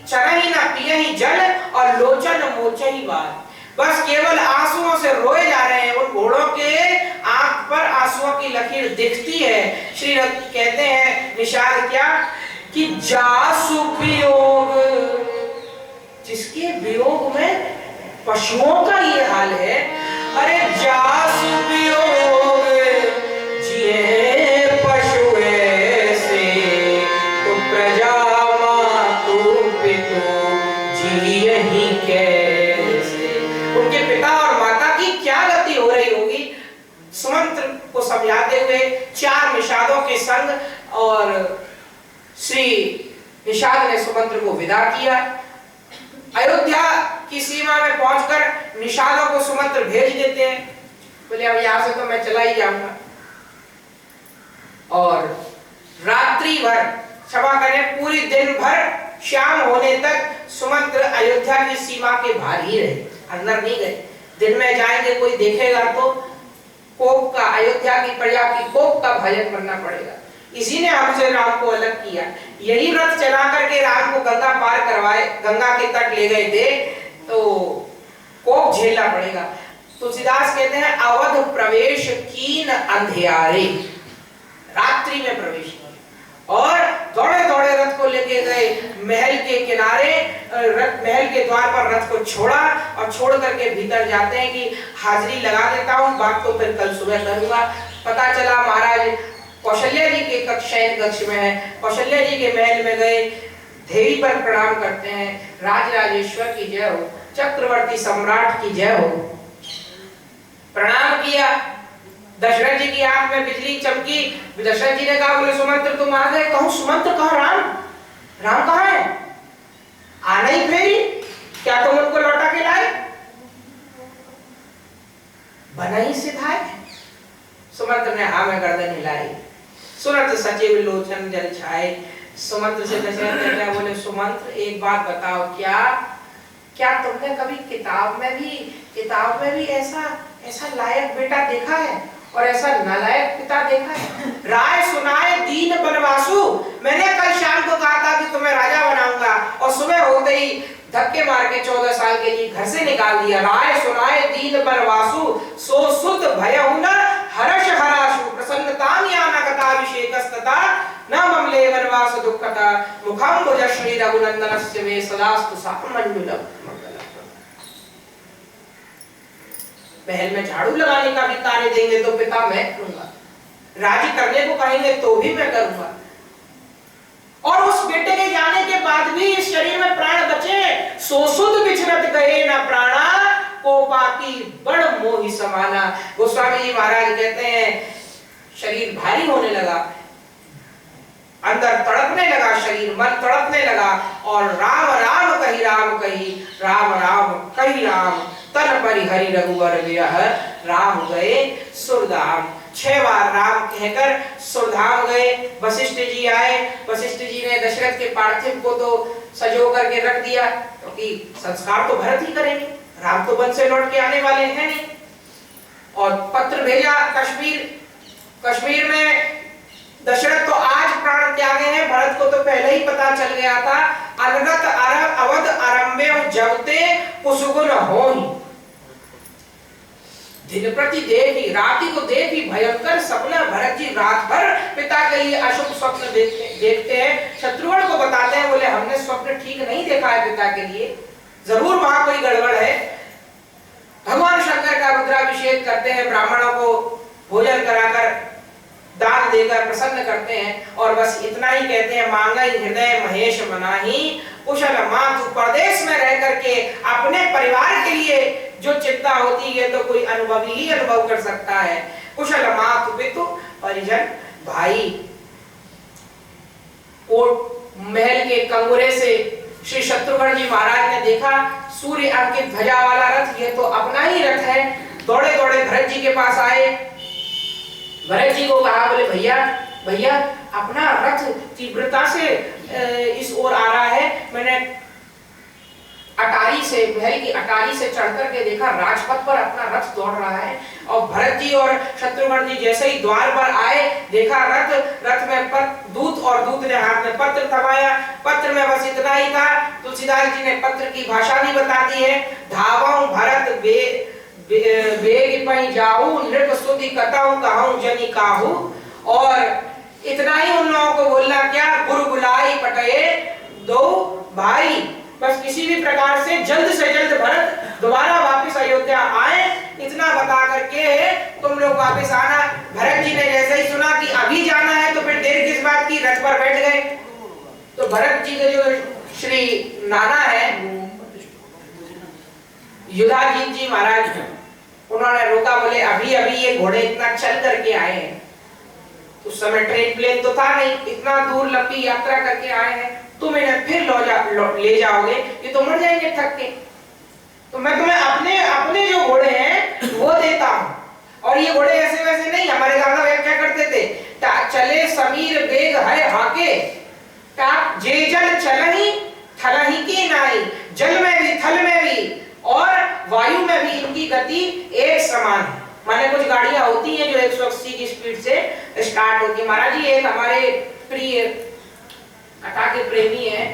चरही न पियहि जल और लोचन मोचहि बाल, बस केवल आंसुओं से रोए जा रहे हैं। उन घोड़ों के आंख पर आंसुओं की लकीर दिखती है। श्री कहते हैं निषाद क्या कि जासु वियोग, जिसके वियोग में पशुओं का ये हाल है। अरे जासु वियोग जिए पशु ऐसे, तो प्रजा मातु पितु जियहि कैसे। उनके पिता और माता की क्या गति हो रही होगी। सुमंत्र को समझाते हुए 4 निषादों के संग और श्री निषाद ने सुमंत्र को विदा किया। अयोध्या की सीमा में पहुंचकर निषादों को सुमंत्र भेज देते हैं, बोले अब यहां से तो मैं चला ही जाऊंगा। और रात्रि भर, क्षमा करें, पूरी दिन भर शाम होने तक सुमंत्र अयोध्या की सीमा के बाहर ही रहे, अंदर नहीं गए। दिन में जाएंगे, कोई देखेगा तो कोप का, अयोध्या की प्रजा की कोप का भजन करना पड़ेगा। इसी ने हमसे राम को अलग किया। यही रथ चला करके राम को गंगा पार करवाए, गंगा के तट ले गए थे, तो कोप झेलना पड़ेगा। तुलसीदास कहते हैं अवध प्रवेश कीन अंधियारे, रात्रि में प्रवेश किया और दौड़े दौड़े रथ को लेके गए महल के किनारे, महल के द्वार पर रथ को छोड़ा और छोड़ करके भीतर जाते हैं कि हाजिरी लगा देता हूँ, बात तो फिर कल सुबह करूंगा। पता चला महाराज कौशल्या जी के कक्ष, शयन कक्ष में है। कौशल्या जी के महल में गए, देवी पर प्रणाम करते हैं, राजराजेश्वर की जय हो, चक्रवर्ती सम्राट की जय हो। प्रणाम किया। दशरथ जी की आंख में बिजली चमकी। दशरथ जी ने कहा, बोले सुमंत्र तुम आ गए। कहूं सुमंत्र कहाँ, राम कहाँ है? आना ही फेरी, क्या तुम उनको लौटा के लाए? बना ही सिधाए। सुमंत्र ने हाँ में गर्दन हिलाई। सुनत सचिव लोचन जल छाए। सुमंत्र से दशरथ ने क्या बोले, सुमंत्र एक बात बताओ, क्या तुमने कभी किताब में भी ऐसा लायक बेटा देखा है और ऐसा नालायक पिता देखा है? राय सुनाए दीन बनवासु, मैंने कल शाम को कहा था कि तुम्हें राजा बनाऊंगा और सुबह होते ही धक्के मार के 14 साल के लिए घर से निकाल दिया। राय सुनाए दीन बनवासु, सो सुत भयहु न हर्ष हराशु, प्रसन्नतां यानकताभिषेकस्तथा न ममले वनवास दुःखता, मुखं भुज श्री रघुनंदनस्य मे सदास्तु सामंजुलम्। महल में झाड़ू लगाने का भी कार्य देंगे तो पिता मैं करूंगा, राजी करने को कहेंगे तो भी मैं करूंगा। और उस बेटे के जाने के बाद भी इस शरीर में प्राण बचे, सो सुध बिछरत गए न प्राणा, कोपा की बड़ मोहि समाना। गोस्वामी जी महाराज कहते हैं शरीर भारी होने लगा, अंदर तड़पने लगा शरीर, मन तड़पने लगा और राम राम कही राम कही, राम राम कही राम, तन परि हरि रघुवर विरह, राम गए सुरधाम। 6 बार राम कहकर सुरधाम गए। वशिष्ठ जी आए। वशिष्ठ जी ने दशरथ के पार्थिव को तो सजो करके रख दिया, क्योंकि संस्कार तो भरत ही करेंगे, राम तो वन से लौट के आने वाले हैं नहीं। और पत्र भेजा कश्मीर में। दशरथ तो आज प्राण त्यागे हैं, भरत को तो पहले ही पता चल गया था। अनगत अवध आरंभे जबते कुसुगुन होहि, दिन प्रति देखी, राति को देखी भयंकर सपना। भरत जी रात भर पिता के लिए अशुभ स्वप्न देखते हैं। शत्रुघ्न को बताते हैं, बोले हमने स्वप्न ठीक नहीं देखा है पिता के लिए, जरूर वहां कोई गड़बड़ है। भगवान शंकर का रुद्राभिषेक करते हैं, ब्राह्मणों को भोजन कराकर दान देकर प्रसन्न करते हैं और बस इतना ही कहते हैं, मांगई हृदय महेश मनाही, कुशल मातु परदेश में रह करके अपने परिवार के लिए जो चिंता होती है तो कोई अनुभवी ही अनुभव कर सकता है। कुशल मातु पितु परिजन भाई। कोट महल के कंगुरे से श्री शत्रुघ्न जी महाराज ने देखा सूर्य अंकित ध्वजा वाला रथ, ये तो अपना ही रथ है। दौड़े दौड़े भरत जी के पास आए, भरत जी को कहा, बोले भैया भैया अपना रथ तीव्रता से इस ओर आ रहा है, मैंने अटारी से महल की अटारी से चढ़ करके देखा राजपथ पर अपना रथ दौड़ रहा है। और भरत जी और शत्रुघ्न जी जैसे ही द्वार पर आए, देखा रथ में दूत, और दूत ने हाथ में पत्र थमाया। पत्र में बस इतना ही था। तुलसीदास जी ने पत्र की भाषा भी बता दी है। धावऊं भरत बेग पई जाऊं, नृप स्तुति कतऊं कहूं जनि काहू। और इतना ही उन लोगों को बोलना क्या, गुरु बुलाई पटये दो भाई। बस किसी भी प्रकार से जल्द भरत दोबारा वापस अयोध्या आए, इतना बता करके तुम लोग वापस आना। भरत जी ने जैसे ही सुना कि अभी जाना है तो फिर देर किस बात की, रथ पर बैठ गए। तो भरत जी के जो श्री नाना है युधाजीत जी महाराज, उन्होंने रोका, बोले अभी अभी ये घोड़े इतना चल करके आए हैं, उस समय ट्रेन प्लेन तो था नहीं, इतना दूर लंबी यात्रा करके आए हैं, तुम इन्हें फिर ले जाओगे, ये तो मर जाएंगे थक के। तो मैं तुम्हें अपने जो घोड़े हैं वो देता हूं। और ये घोड़े ऐसे वैसे नहीं, हमारे दादा क्या करते थे, चले समीर बेग है हाके, जे जल चलही थलही की नाई, जल में भी थल में भी और वायु में भी इनकी गति एक समान है। माने कुछ गाड़ियां होती हैं जो 180 की स्पीड से स्टार्ट होती है। महाराज जी एक हमारे प्रिय कथा के प्रेमी हैं,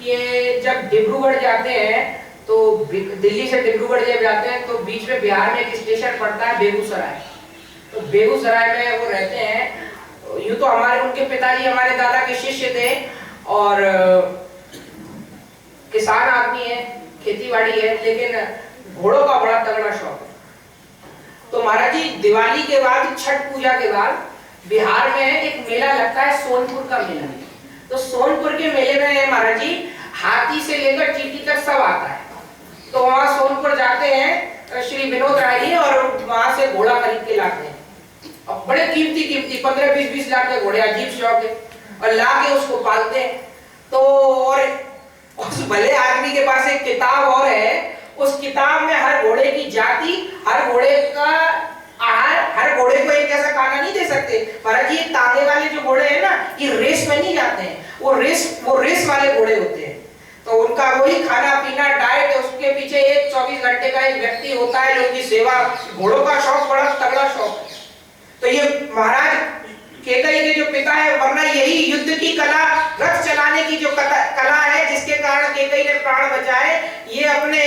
ये जब डिब्रूगढ़ जाते हैं तो दिल्ली से डिब्रूगढ़ जब जाते हैं तो बीच में बिहार में एक स्टेशन पड़ता है बेगूसराय। तो बेगूसराय में वो रहते हैं। यूं तो हमारे उनके पिताजी हमारे दादा के शिष्य थे और किसान आदमी है, खेतीबाड़ी है, लेकिन घोड़ों का बड़ा तगड़ा शौक है। तो महाराज जी दिवाली के बाद, छठ पूजा के बाद बिहार में एक मेला लगता है, सोनपुर का मेला। तो सोनपुर के मेले में महाराज जी हाथी से लेकर चींटी तक सब आता है। तो वहां सोनपुर जाते हैं श्री विनोद राय जी और वहां से घोड़ा खरीद के लाते हैं। और बड़े कीमती 15-20 लाख के घोड़े, अजीब शौक है, और ला के उसको पालते हैं। तो और उस भले आदमी के पास एक किताब और है, उस किताब में हर घोड़े की जाति, हर घोड़े का आहार, हर घोड़े को एक जैसा खाना नहीं दे सकते। महाराज ये तांगे वाले जो घोड़े हैं ना, ये रेस में नहीं जाते हैं, वो रेस वाले घोड़े होते हैं। तो उनका वही खाना पीना डाइट, उसके पीछे एक 24 घंटे का एक व्यक्ति होता है जो उनकी सेवा। घोड़ों का शौक बड़ा तगड़ा शौक है। तो ये महाराज केकई के जो पिता है, वरना यही युद्ध की कला, रथ चलाने की जो कला है जिसके कारण केकई ने प्राण बचाए, ये अपने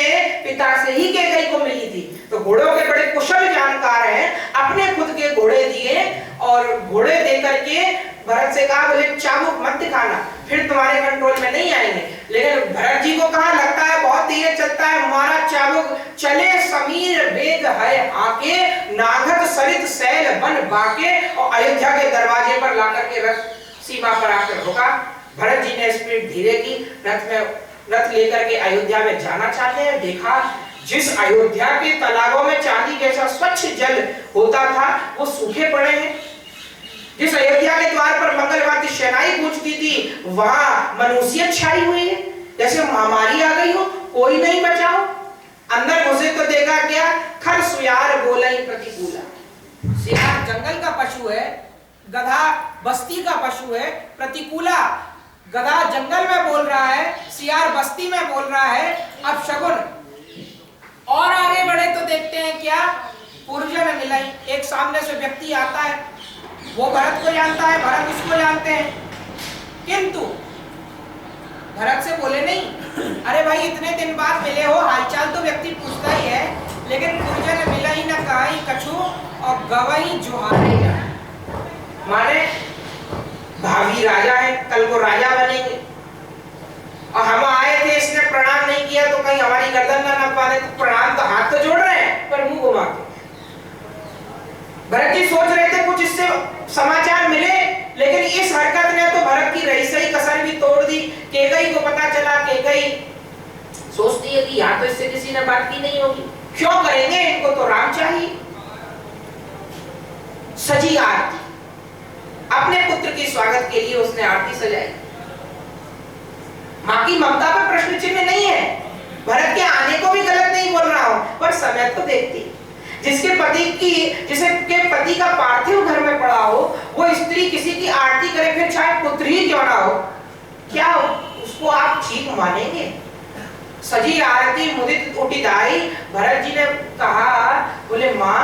पिता से ही केकई को मिली थी। तो घोड़ों के बड़े कुशल जानकार हैं, अपने खुद के घोड़े दिए और घोड़े दे करके भरत से कहा, बोले चाबुक मत दिखाना, फिर तुम्हारे कंट्रोल में नहीं आएंगे। लेकिन भरत जी को कहा, लगता है बहुत धीरे चलता है, मारा चाबुक, चले समीर वेग है आके, नागत सरित सैल बन बाके, और अयोध्या के दरवाजे पर लाकर के रथ सीमा पर आकर रुका। भरत जी ने स्पीड धीरे की, रथ लेकर के अयोध्या में जाना चाहते हैं। देखा जिस अयोध्या के तालाबों में चांदी जैसा स्वच्छ जल होता था वो सूखे पड़े हैं। जिस अयोध्या के द्वार पर मंगलवाती शहनाई गूंजती थी वहां मनुष्य छाई हुई है, जैसे महामारी आ गई हो, कोई नहीं बचाओ। अंदर घुसे तो देखा क्या, खर सुयार बोलई प्रतिकूला। सियार जंगल का पशु है, गधा बस्ती का पशु है। प्रतिकूला, गधा जंगल में बोल रहा है, सियार बस्ती में बोल रहा है। अब शकुन और आगे बढ़े तो देखते हैं क्या, पुरजन मिलाई, एक सामने से व्यक्ति आता है, वो भरत को जानता है, भरत उसको जानते हैं, किंतु भरत से बोले नहीं, अरे भाई इतने दिन बाद मिले हो, हालचाल तो व्यक्ति पूछता ही है, लेकिन पुरजन मिलाई न कहाई कछु और गवई जुहारे जाए। माने भावी राजा है, कल को राजा बनेंगे, और हम आए थे, इसने प्रणाम नहीं किया तो कहीं हमारी गर्दन ना नपा दे। तो प्रणाम तो हाथ तो जोड़ रहे हैं, पर मुंह घुमा के। भरत जी सोच रहे थे कुछ इससे समाचार मिले, लेकिन इस हरकत ने तो भरत की रही सही कसर भी तोड़ दी। कैकई को पता चला, कैकई सोचती है कि यहाँ तो इससे किसी ने बात की नहीं होगी, क्यों करेंगे, इनको तो राम चाहिए। सजी आरती, अपने पुत्र के स्वागत के लिए उसने आरती सजाई। मां की ममता पर प्रश्न चिन्ह नहीं है, भरत के आने को भी गलत नहीं बोल रहा हूं, पर समय तो देखती। जिसके पति का पार्थिव घर में पड़ा हो, वो स्त्री किसी की आरती करे, फिर चाहे पुत्र ही क्यों ना हो, क्या उसको आप ठीक मानेंगे? सजी आरती मुदित उठिदाई। भरत जी ने कहा, बोले मां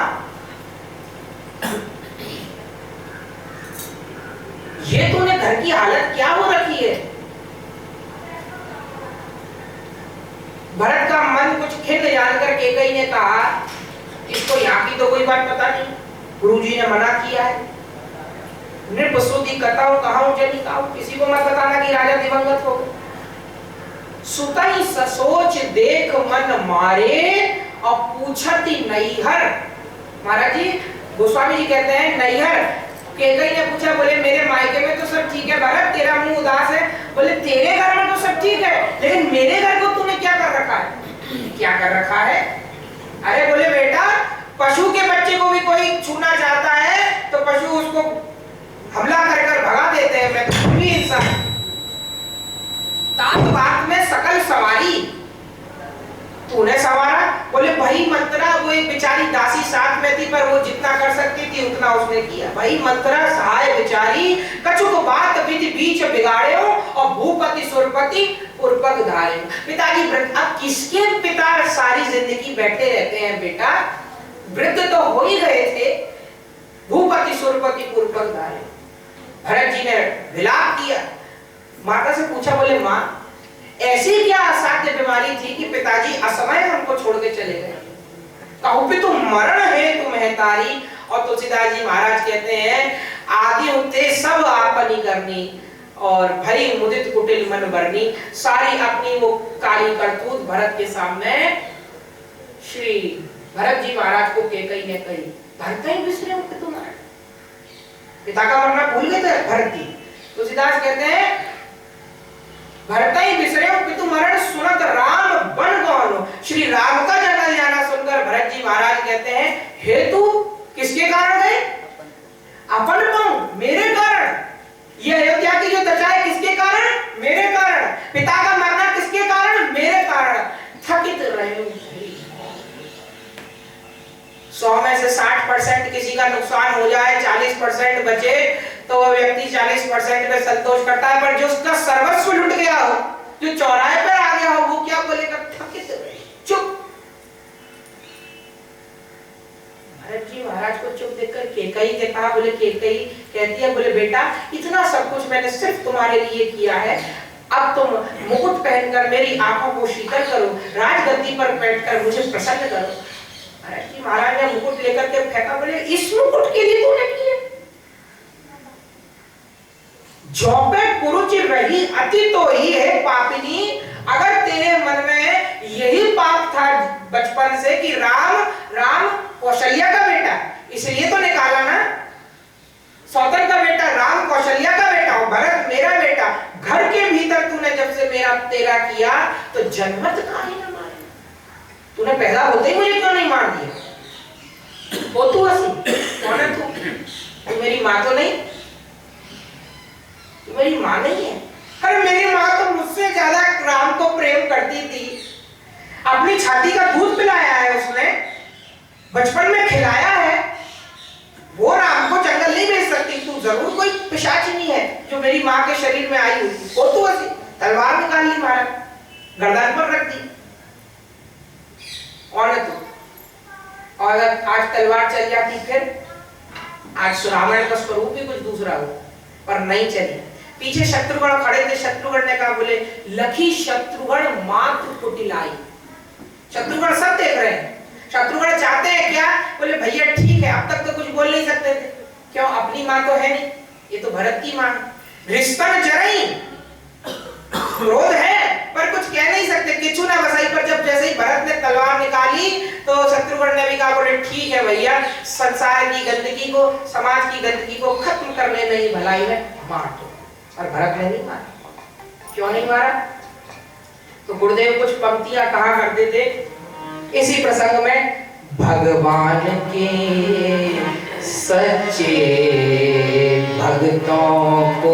ये तूने घर की हालत क्या हो रखी है? भरत का मन कुछ खिन्न जानकर कैकई ने कहा, इसको यहाँ की तो कोई बात पता नहीं, गुरुजी ने मना किया है। नृपसुति कथाओ कहाऊं जनी काहू, किसी को मत बताना कि राजा दिवंगत हो गए। सुतई ससोच देख मन मारे और पूछती नैहर। महाराज जी गोस्वामी जी कहते हैं नैहर। कैकई ने पूछा, बोले मेरे मायके में तो सब ठीक है भरत, तेरा मुंह उदास है। बोले तेरे घर में तो सब ठीक है, लेकिन मेरे घर को तूने क्या कर रखा है? क्या कर रखा है? अरे बोले बेटा, पशु के बच्चे को भी कोई छूना चाहता है तो पशु उसको हमला कर कर भगा देते हैं, मैं तो भी इंसान। तात बात में सकल सवारी तूने सवारा। बोले भाई मंत्रा, वो एक बेचारी दासी साथ में थी, पर वो जितना कर सकती थी उतना उसने किया। भाई मंत्रा सहाय बेचारी, कछुक बात विधि बीच बिगाड़ो और भूपति सुरपति पूर्वक धारे। पिताजी वृद्ध, अब किसके पिता सारी जिंदगी बैठे रहते हैं बेटा, वृद्ध तो हो ही गए थे। भूपति सुरपति पूर्वक धारे। भरत जी ने विलाप किया, माता से पूछा, बोले मां ऐसी क्या असाध्य बीमारी थी कि पिताजी असमय हमको छोड़ के चले गए? कहूं भी तो मरण है तुम महतारी। और तुलसीदास जी महाराज कहते हैं, आदि उठते सब आपनी करनी और भरी मुदित कुटिल मन भरनी। सारी अपनी वो काली करतूत भरत के सामने श्री भरत जी महाराज को कैकई ने कही। भरत ही बिसरे होते तुम्हारे पिता का मरना भूल गए थे भरत जी। तुलसीदास कहते हैं, भरत ही बिसरे पितु मरण सुनत राम बन गौन। श्री राम का जन्म जाना सुनकर भरत जी महाराज कहते हैं, हेतु किसके कारण गए? अपन पाऊं, मेरे कारण। ये अयोध्या की जो दशा है किसके कारण? मेरे कारण। पिता का मरना किसके कारण? मेरे कारण। थकित रहे 100 में से 60% किसी का नुकसान हो जाए, 40% बचे, तो वह व्यक्ति 40% में संतोष करता है। पर जो उसका सर्वस्व लुट गया हो, जो चौराहे पर आ गया हो, वो क्या बोलेगा? थकित रहे, चुप। भरत जी महाराज को चुप देखकर कैकई ने कहा, बोले कैकई कहती है, बोले बेटा इतना सब कुछ मैंने सिर्फ तुम्हारे लिए किया है, अब तुम मुकुट पहनकर मेरी आंखों को शीतल करो, राजगद्दी पर बैठकर मुझे प्रसन्न करो। भरत जी महाराज ने मुकुट लेकर के फेंका, बोले इस मुकुट के लिए तूने किया? जौपे कुरुचि रही अति तो ही है पापिनी। अगर तेरे मन में यही पाप था बचपन से कि राम कौशल्या का बेटा, इसलिए तो निकाला ना, सौतन का बेटा राम कौशल्या का बेटा हो, भरत मेरा बेटा, घर के भीतर तूने जब से मेरा तेरा किया तो जन्मत काहे न मारे? तूने पैदा होते ही मुझे क्यों नहीं मार दिया? वो तू हसी कौन है? तू मेरी माँ तो नहीं, मेरी माँ नहीं है। अरे मेरी माँ तो मुझसे ज्यादा राम को प्रेम करती थी, अपनी छाती का दूध पिलाया है उसने, बचपन में खिलाया है, वो राम को जंगल नहीं भेज सकती। तू जरूर कोई पिशाचिनी है जो मेरी माँ के शरीर में आई हुई। वो तू ऐसी तलवार निकाल ली, मारा, गर्दन पर रख दी। कौन है तू? और आज तलवार चल जाती, फिर आज रावण का स्वरूप ही कुछ दूसरा हो, पर नहीं चली। पीछे शत्रुघ्न खड़े थे, शत्रुघ्न ने कहा, बोले लखी शत्रुघ्न मात्र कुटिलाई। शत्रुघ्न सब देख रहे हैं, शत्रुघ्न चाहते हैं क्या? बोले भैया ठीक है, अब तक तो कुछ बोल नहीं सकते थे, क्यों? अपनी माँ तो है नहीं, ये तो भरत की माँ। रिश्तन जरई, क्रोध है पर कुछ कह नहीं सकते, किचु ना बसाई। पर जब जैसे ही भरत ने तलवार निकाली तो शत्रुघ्न ने भी कहा, ठीक है भैया, संसार की गंदगी को, समाज की गंदगी को खत्म करने में ही भलाई है, मार दो। और भरत ने नहीं मारा। क्यों नहीं मारा? तो गुरुदेव कुछ पंक्तियां कहा करते थे इसी प्रसंग में, भगवान के सच्चे भक्तों को